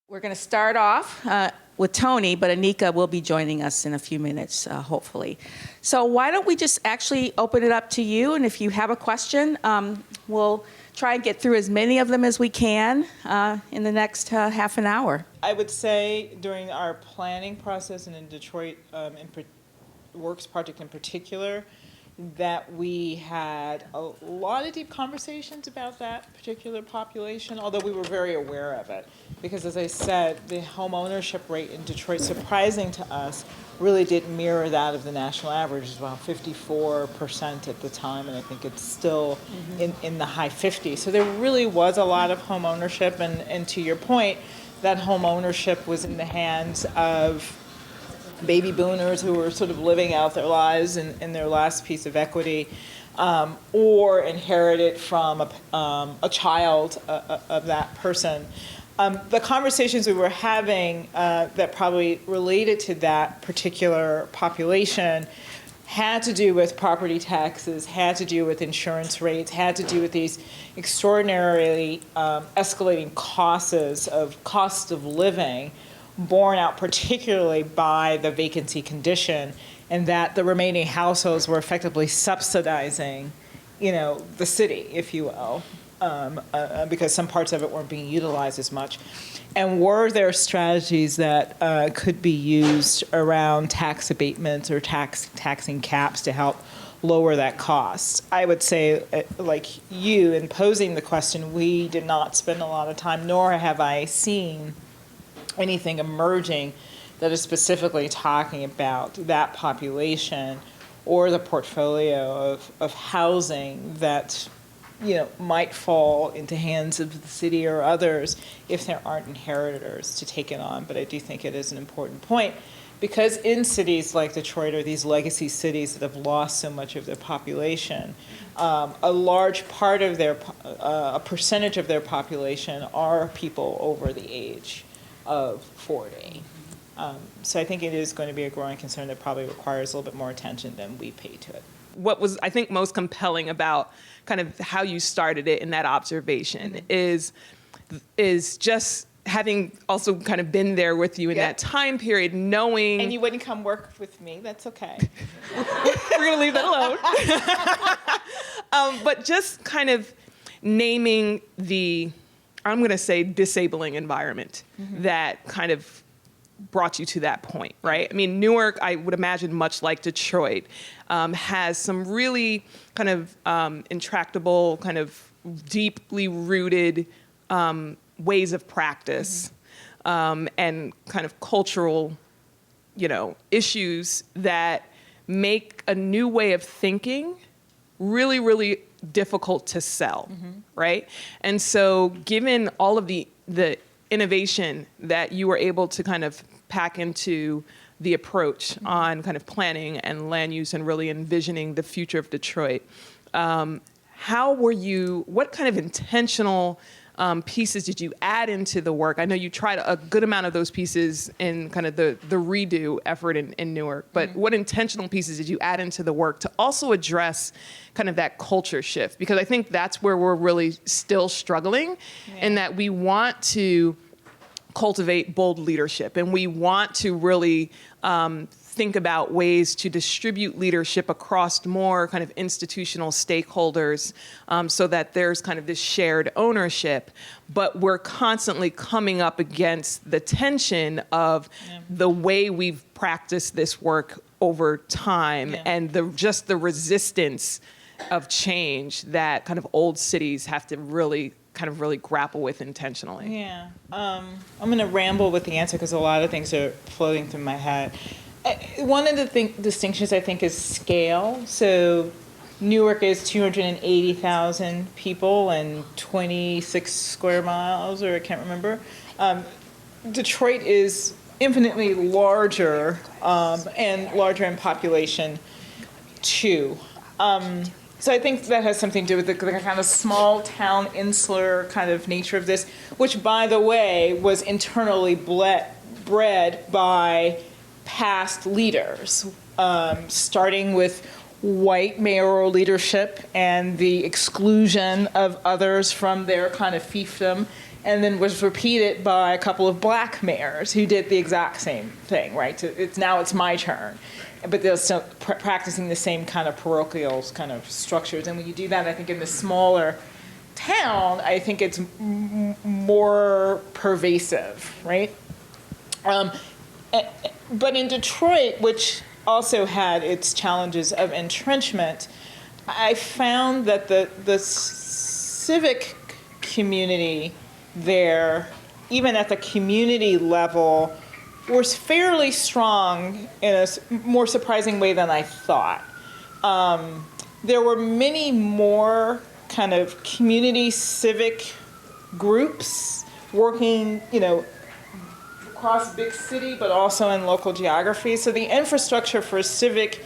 We're going to start off with Toni, but Anika will be joining us in a few minutes, hopefully. So why don't we just actually open it up to you, and if you have a question, we'll try and get through as many of them as we can in the next half an hour. I would say during our planning process and in Detroit Works Project in particular, that we had a lot of deep conversations about that particular population, although we were very aware of it. Because as I said, the home ownership rate in Detroit, surprising to us, really did mirror that of the national average. It was about 54% at the time, and I think it's still in the high 50s. So there really was a lot of home ownership, and to your point, that home ownership was in the hands of baby boomers who were sort of living out their lives in their last piece of equity, or inherited from a child of that person. The conversations we were having that probably related to that particular population had to do with property taxes, had to do with insurance rates, had to do with these extraordinarily escalating costs of living, borne out particularly by the vacancy condition, and that the remaining households were effectively subsidizing, the city, if you will, because some parts of it weren't being utilized as much. And were there strategies that could be used around tax abatements or taxing caps to help lower that cost? I would say, like you, in posing the question, we did not spend a lot of time, nor have I seen anything emerging that is specifically talking about that population or the portfolio of housing that might fall into hands of the city or others if there aren't inheritors to take it on. But I do think it is an important point, because in cities like Detroit, or these legacy cities that have lost so much of their population, a large part of a percentage of their population are people over the age of 40. So I think it is going to be a growing concern that probably requires a little bit more attention than we pay to it. What was, I think, most compelling about kind of how you started it in that observation is just having also kind of been there with you in that time period, knowing... And you wouldn't come work with me, that's okay. We're going to leave that alone. But just kind of naming the, I'm going to say, disabling environment that kind of brought you to that point, right? I mean, Newark, I would imagine, much like Detroit, has some really kind of intractable, kind of deeply rooted ways of practice and kind of cultural, issues that make a new way of thinking really, really difficult to sell, right? And so given all of the innovation that you were able to kind of pack into the approach on kind of planning and land use and really envisioning the future of Detroit, what kind of intentional pieces did you add into the work? I know you tried a good amount of those pieces in kind of the redo effort in Newark, but what intentional pieces did you add into the work to also address kind of that culture shift? Because I think that's where we're really still struggling, in that we want to cultivate bold leadership, and we want to really think about ways to distribute leadership across more kind of institutional stakeholders, so that there's kind of this shared ownership. But we're constantly coming up against the tension of the way we've practiced this work over time and the resistance of change that kind of old cities have to really grapple with intentionally. Yeah. I'm going to ramble with the answer because a lot of things are floating through my head. One of the distinctions, I think, is scale. So Newark is 280,000 people and 26 square miles, or I can't remember. Detroit is infinitely larger, and larger in population, too. So I think that has something to do with the kind of small town, insular kind of nature of this, which, by the way, was internally bred by past leaders, starting with white mayoral leadership and the exclusion of others from their kind of fiefdom and then was repeated by a couple of black mayors who did the exact same thing, right? So it's my turn. But they're still practicing the same kind of parochial kind of structures. And when you do that, I think in the smaller town, I think it's more pervasive, right? But in Detroit, which also had its challenges of entrenchment, I found that the civic community there, even at the community level, was fairly strong in a more surprising way than I thought. There were many more kind of community civic groups working, across big city, but also in local geography. So the infrastructure for civic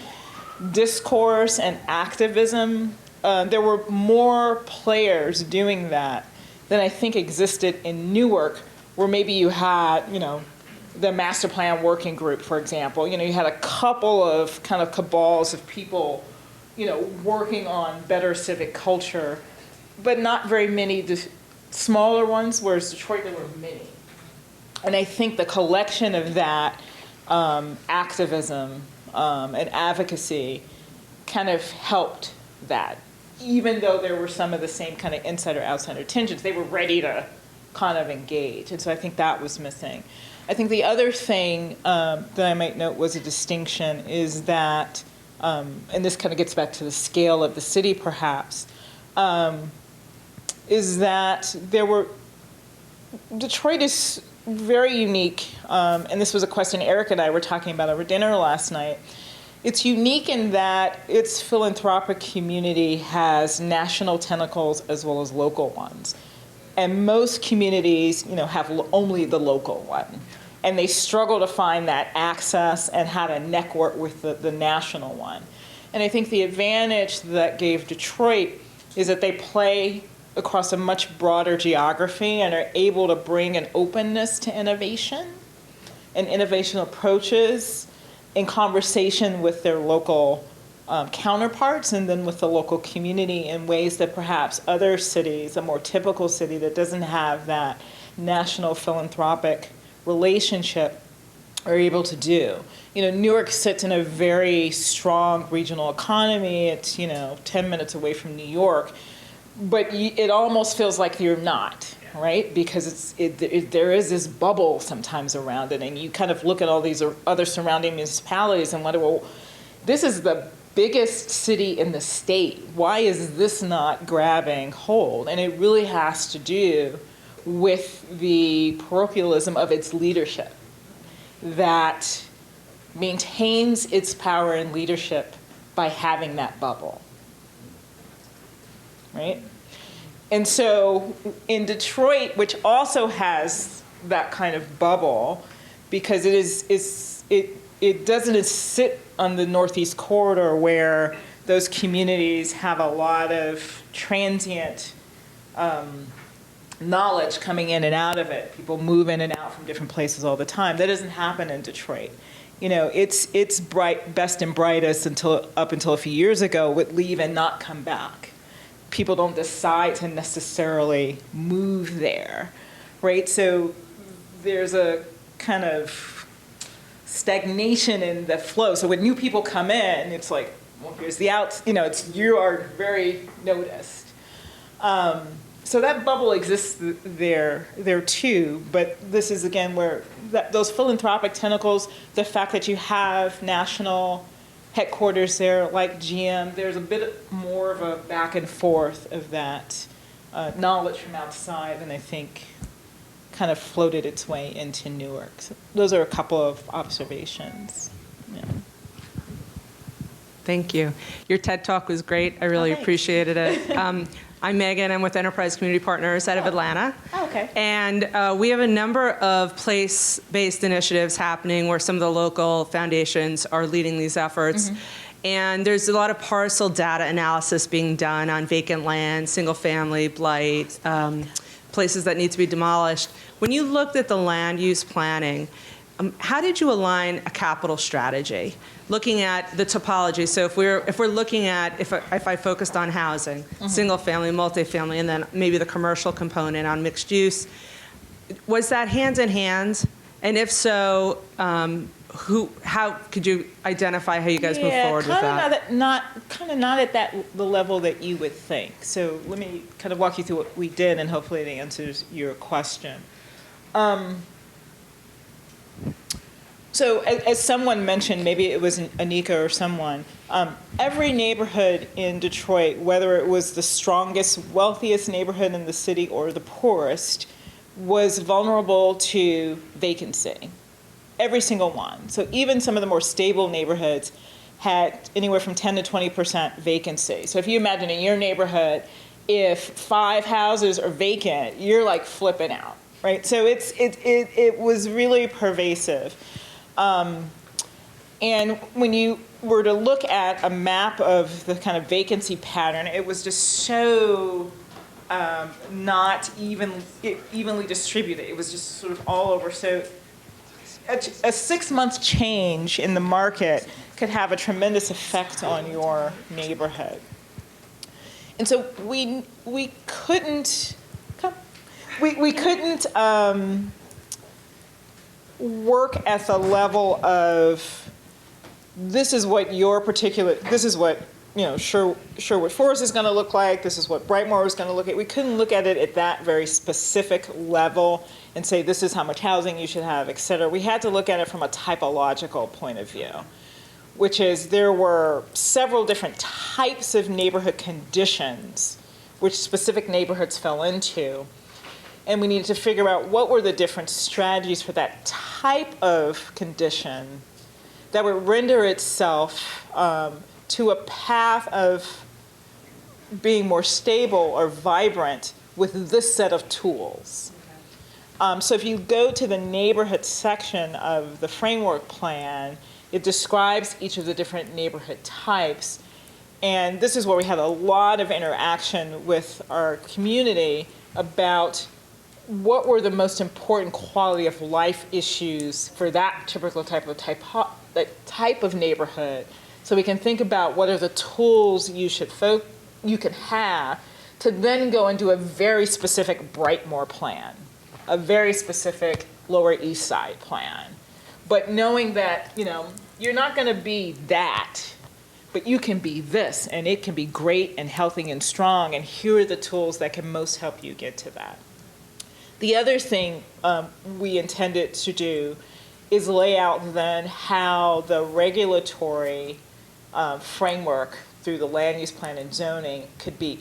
discourse and activism, there were more players doing that than I think existed in Newark, where maybe you had, the master plan working group, for example. You had a couple of kind of cabals of people, working on better civic culture, but not very many smaller ones, whereas Detroit, there were many. And I think the collection of that activism and advocacy kind of helped that. Even though there were some of the same kind of insider-outsider tensions, they were ready to kind of engage. And so I think that was missing. I think the other thing that I might note was a distinction is that, and this kind of gets back to the scale of the city perhaps, is that Detroit is very unique, and this was a question Eric and I were talking about over dinner last night. It's unique in that its philanthropic community has national tentacles as well as local ones. And most communities, have only the local one. And they struggle to find that access and how to network with the national one. And I think the advantage that gave Detroit is that they play across a much broader geography and are able to bring an openness to innovation and innovation approaches in conversation with their local counterparts and then with the local community in ways that perhaps other cities, a more typical city that doesn't have that national philanthropic relationship, are able to do. Newark sits in a very strong regional economy. It's, 10 minutes away from New York, but it almost feels like you're not, right? Because there is this bubble sometimes around it, and you kind of look at all these other surrounding municipalities and wonder, well, this is the biggest city in the state. Why is this not grabbing hold? And it really has to do with the parochialism of its leadership that maintains its power and leadership by having that bubble, right? And so in Detroit, which also has that kind of bubble, because it doesn't sit on the Northeast Corridor where those communities have a lot of transient knowledge coming in and out of it. People move in and out from different places all the time. That doesn't happen in Detroit. It's best and brightest up until a few years ago would leave and not come back. People don't decide to necessarily move there, right? So there's a kind of stagnation in the flow. So when new people come in, it's like, well, here's the outs. You are very noticed. So that bubble exists there too. But this is again where those philanthropic tentacles, the fact that you have national headquarters there, like GM, there's a bit more of a back and forth of that knowledge from outside, and I think kind of floated its way into Newark. So those are a couple of observations. Yeah. Thank you. Your TED Talk was great. I really appreciated it. I'm Megan. I'm with Enterprise Community Partners out of Atlanta. Oh, okay. And we have a number of place-based initiatives happening where some of the local foundations are leading these efforts. Mm-hmm. And there's a lot of parcel data analysis being done on vacant land, single-family, blight, places that need to be demolished. When you looked at the land use planning, how did you align a capital strategy? Looking at the topology, so if we're looking at, if I focused on housing, mm-hmm. single family, multifamily, and then maybe the commercial component on mixed use, was that hand in hand? And if so, how could you identify how you guys move forward with that? Not at the level that you would think. So let me kind of walk you through what we did, and hopefully it answers your question. So as someone mentioned, maybe it was Anika or someone, every neighborhood in Detroit, whether it was the strongest, wealthiest neighborhood in the city or the poorest, was vulnerable to vacancy. Every single one. So even some of the more stable neighborhoods had anywhere from 10 to 20% vacancy. So if you imagine in your neighborhood, if 5 houses are vacant, you're like flipping out, right? So it was really pervasive. And when you were to look at a map of the kind of vacancy pattern, it was just so not evenly distributed. It was just sort of all over. So a 6-month change in the market could have a tremendous effect on your neighborhood. And so we couldn't work at the level of this is what Sherwood Forest is going to look like, this is what Brightmoor is going to look at. We couldn't look at it at that very specific level and say this is how much housing you should have, et cetera. We had to look at it from a typological point of view, which is there were several different types of neighborhood conditions which specific neighborhoods fell into. And we needed to figure out what were the different strategies for that type of condition that would render itself to a path of being more stable or vibrant with this set of tools. So if you go to the neighborhood section of the framework plan, it describes each of the different neighborhood types. And this is where we had a lot of interaction with our community about what were the most important quality of life issues for that typical type of neighborhood. So we can think about what are the tools you can have to then go into a very specific Brightmoor plan, a very specific Lower East Side plan. But knowing that, you're not going to be that, but you can be this, and it can be great and healthy and strong, and here are the tools that can most help you get to that. The other thing we intended to do is lay out then how the regulatory framework through the land use plan and zoning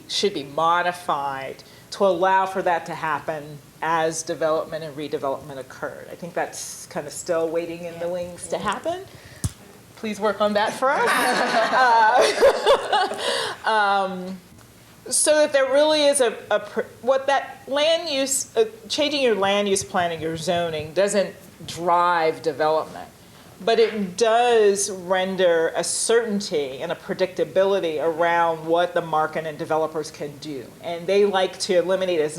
should be modified to allow for that to happen as development and redevelopment occurred. I think that's kind of still waiting in the wings to happen. Please work on that for us. So that there really is what that land use, changing your land use plan and your zoning doesn't drive development, but it does render a certainty and a predictability around what the market and developers can do. And they like to eliminate as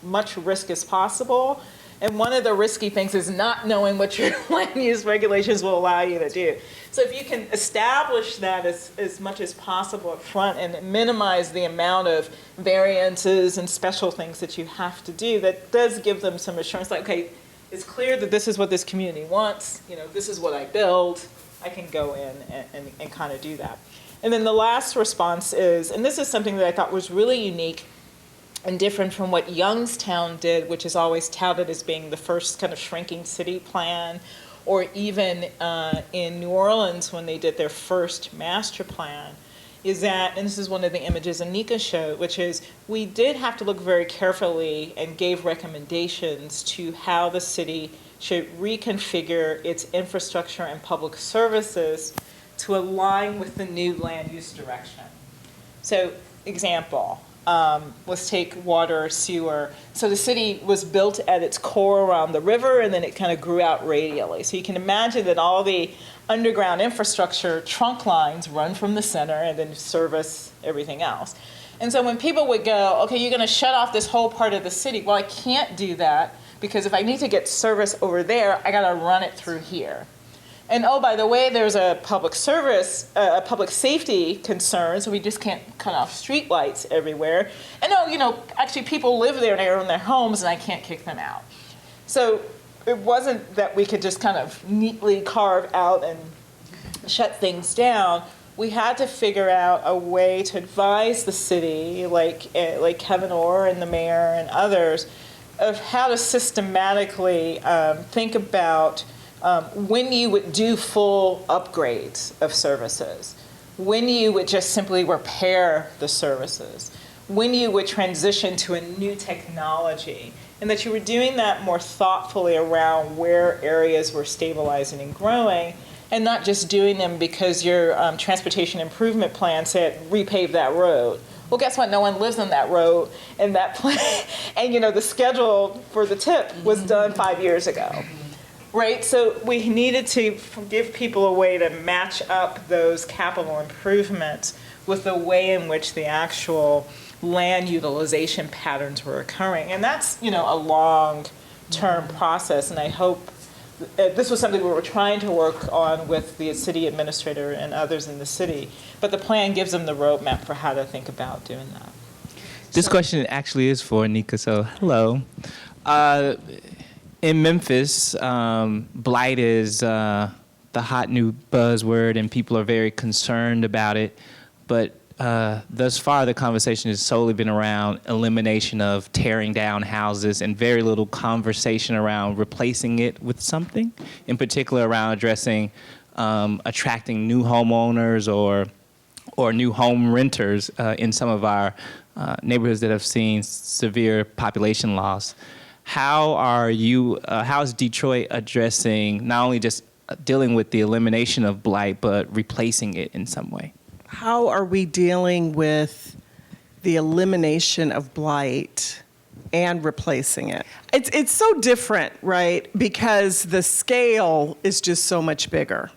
much risk as possible. And one of the risky things is not knowing what your land use regulations will allow you to do. So if you can establish that as much as possible up front and minimize the amount of variances and special things that you have to do, that does give them some assurance, like, okay, it's clear that this is what this community wants, this is what I build, I can go in and kind of do that. And then the last response is, and this is something that I thought was really unique and different from what Youngstown did, which is always touted as being the first kind of shrinking city plan, or even in New Orleans when they did their first master plan, is that, and this is one of the images Anika showed, which is we did have to look very carefully and gave recommendations to how the city should reconfigure its infrastructure and public services to align with the new land use direction. So, example, let's take water or sewer. So the city was built at its core around the river, and then it kind of grew out radially. So you can imagine that all the underground infrastructure trunk lines run from the center and then service everything else. And so when people would go, okay, you're going to shut off this whole part of the city. Well, I can't do that because if I need to get service over there, I got to run it through here. And oh, by the way, there's a public safety concern, so we just can't cut off street lights everywhere. And oh, actually people live there and they own their homes and I can't kick them out. So it wasn't that we could just kind of neatly carve out and shut things down. We had to figure out a way to advise the city, like Kevin Orr and the mayor and others, of how to systematically think about when you would do full upgrades of services, when you would just simply repair the services, when you would transition to a new technology, and that you were doing that more thoughtfully around where areas were stabilizing and growing, and not just doing them because your transportation improvement plan said repave that road. Well, guess what? No one lives on that road and that plan, and the schedule for the tip was done 5 years ago. Right, so we needed to give people a way to match up those capital improvements with the way in which the actual land utilization patterns were occurring. And that's, a long-term process, and I hope this was something we were trying to work on with the city administrator and others in the city, but the plan gives them the roadmap for how to think about doing that. This question actually is for Anika, so hello. In Memphis, blight is the hot new buzzword, and people are very concerned about it. But thus far, the conversation has solely been around elimination of tearing down houses and very little conversation around replacing it with something, in particular around addressing attracting new homeowners or new home renters in some of our neighborhoods that have seen severe population loss. How is Detroit addressing not only just dealing with the elimination of blight, but replacing it in some way? How are we dealing with the elimination of blight and replacing it? It's so different, right? Because the scale is just so much bigger.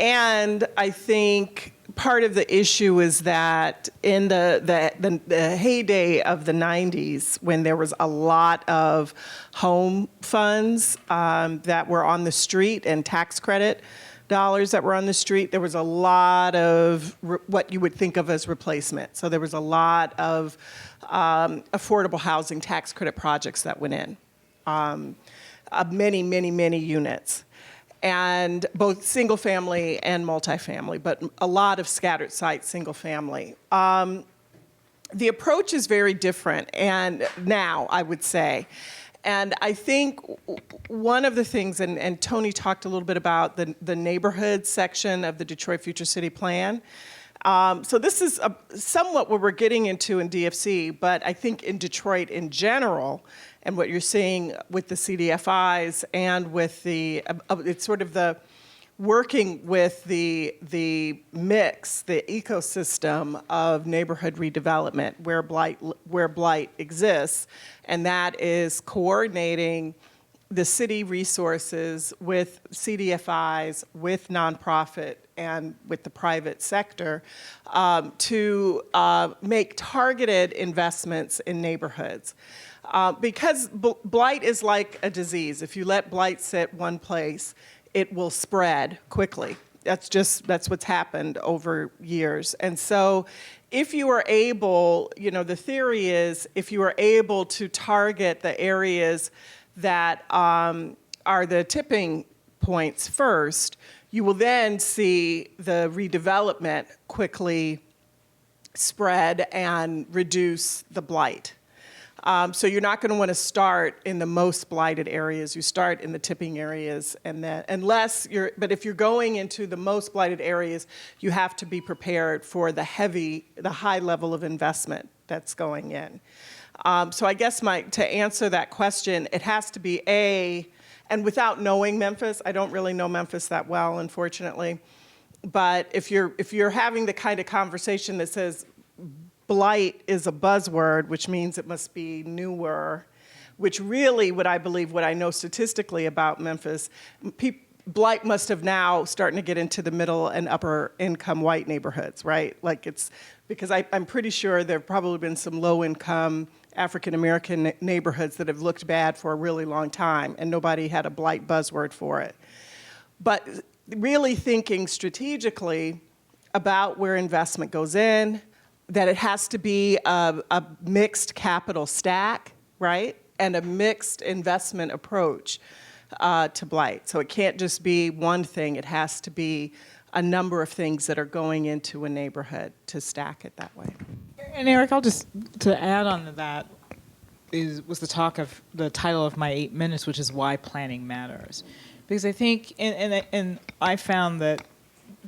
And I think part of the issue is that in the heyday of the 90s, when there was a lot of home funds that were on the street and tax credit dollars that were on the street, there was a lot of what you would think of as replacement. So there was a lot of affordable housing tax credit projects that went in, many units. And both single family and multifamily, but a lot of scattered site single family. The approach is very different, and now I would say. And I think one of the things, and Toni talked a little bit about the neighborhood section of the Detroit Future City Plan. So this is somewhat what we're getting into in DFC, but I think in Detroit in general, and what you're seeing with the CDFIs and with it's sort of the working with the mix, the ecosystem of neighborhood redevelopment where blight exists, and that is coordinating the city resources with CDFIs, with nonprofit, and with the private sector to make targeted investments in neighborhoods. Because blight is like a disease. If you let blight sit one place, it will spread quickly. That's what's happened over years. And so if you are able, the theory is if you are able to target the areas that are the tipping points first, you will then see the redevelopment quickly spread and reduce the blight. So you're not going to want to start in the most blighted areas. You start in the tipping areas, and then but if you're going into the most blighted areas, you have to be prepared for the high level of investment that's going in. So I guess to answer that question, it has to be and without knowing Memphis, I don't really know Memphis that well, unfortunately. But if you're having the kind of conversation that says blight is a buzzword, which means it must be newer, which really, what I know statistically about Memphis, blight must have now starting to get into the middle and upper income white neighborhoods, right? Because I'm pretty sure there have probably been some low income African American neighborhoods that have looked bad for a really long time, and nobody had a blight buzzword for it. But really thinking strategically about where investment goes in, that it has to be a mixed capital stack, right? and a mixed investment approach to blight. So it can't just be one thing, it has to be a number of things that are going into a neighborhood to stack it that way. And Eric, I'll just, to add on to that, was the title of my 8 minutes, which is why planning matters. Because I think, and I found that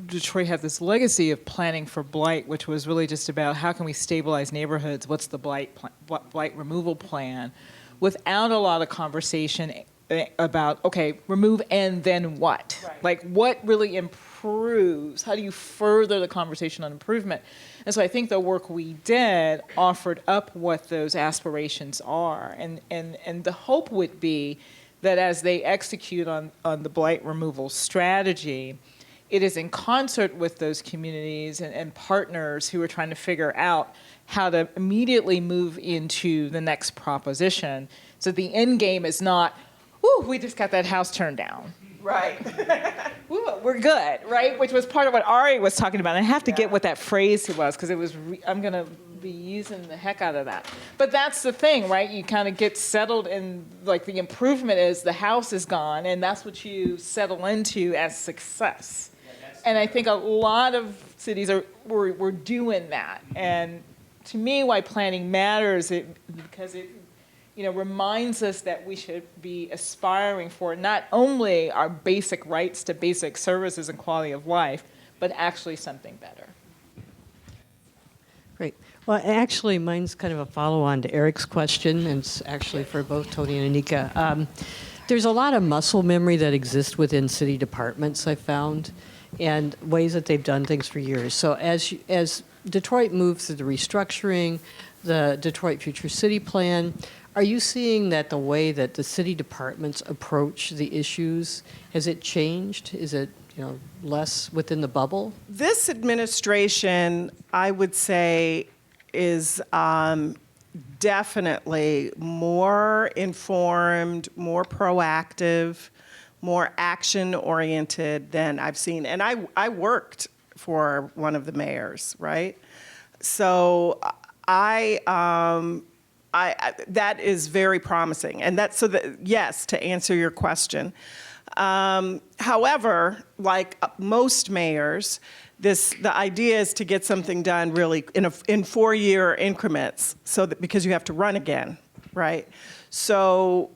Detroit had this legacy of planning for blight, which was really just about how can we stabilize neighborhoods, what's the blight removal plan, without a lot of conversation about, okay, remove and then what? Right. Like what really improves? How do you further the conversation on improvement? And so I think the work we did offered up what those aspirations are. And the hope would be that as they execute on the blight removal strategy, it is in concert with those communities and partners who are trying to figure out how to immediately move into the next proposition. So the end game is not, ooh, we just got that house turned down. Right. Ooh, we're good, right? Which was part of what Ari was talking about. And I have to get what that phrase was, because it was, I'm going to be using the heck out of that. But that's the thing, right? You kind of get settled in, like the improvement is the house is gone, and that's what you settle into as success. And I think a lot of cities we're doing that. And to me, why planning matters, because it reminds us that we should be aspiring for not only our basic rights to basic services and quality of life, but actually something better. Great. Well, actually, mine's kind of a follow-on to Eric's question, and it's actually for both Toni and Anika. There's a lot of muscle memory that exists within city departments, I found, and ways that they've done things for years. So as Detroit moves through the restructuring, the Detroit Future City Plan, are you seeing that the way that the city departments approach the issues, has it changed? Is it less within the bubble? This administration, I would say, is definitely more informed, more proactive, more action-oriented than I've seen. And I worked for one of the mayors, right? So that is very promising. And yes, to answer your question. However, like most mayors, the idea is to get something done really in 4-year increments, because you have to run again, right? So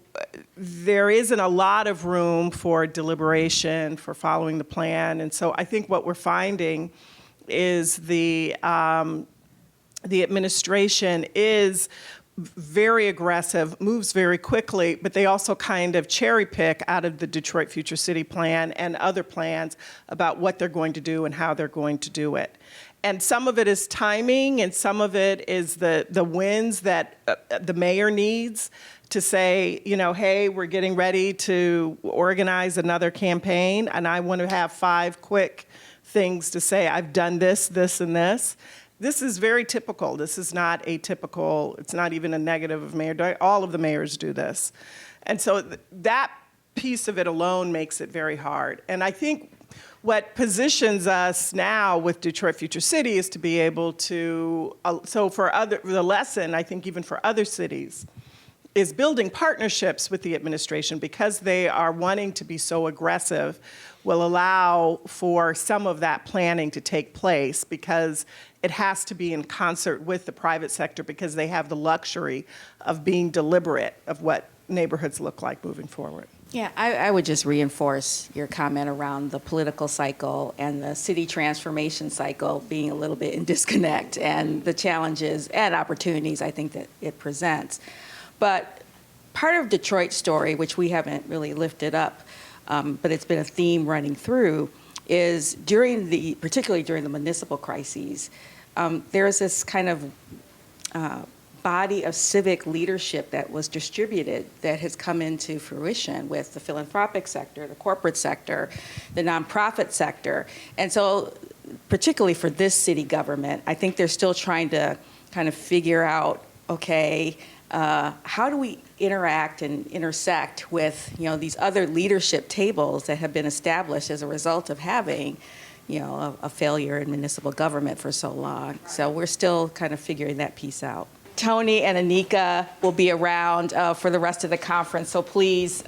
there isn't a lot of room for deliberation, for following the plan, and so I think what we're finding is the administration is very aggressive, moves very quickly, but they also kind of cherry pick out of the Detroit Future City Plan and other plans about what they're going to do and how they're going to do it. And some of it is timing, and some of it is the wins that the mayor needs to say, hey, we're getting ready to organize another campaign, and I want to have 5 quick things to say. I've done this, this, and this. This is very typical. This is not atypical. It's not even a negative of mayor. All of the mayors do this. And so that piece of it alone makes it very hard. And I think what positions us now with Detroit Future City is to be able to, the lesson, I think even for other cities, is building partnerships with the administration, because they are wanting to be so aggressive, will allow for some of that planning to take place, because it has to be in concert with the private sector, because they have the luxury of being deliberate of what neighborhoods look like moving forward. Yeah, I would just reinforce your comment around the political cycle and the city transformation cycle being a little bit in disconnect, and the challenges and opportunities I think that it presents. But part of Detroit's story, which we haven't really lifted up, but it's been a theme running through, is particularly during the municipal crises, there's this kind of body of civic leadership that was distributed that has come into fruition with the philanthropic sector, the corporate sector, the nonprofit sector. And so particularly for this city government, I think they're still trying to kind of figure out, okay, how do we interact and intersect with these other leadership tables that have been established as a result of having a failure in municipal government for so long. So we're still kind of figuring that piece out. Toni and Anika will be around for the rest of the conference, so please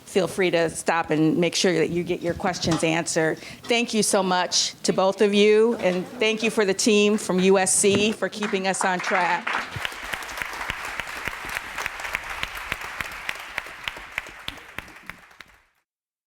feel free to stop and make sure that you get your questions answered. Thank you so much to both of you, and thank you for the team from USC for keeping us on track.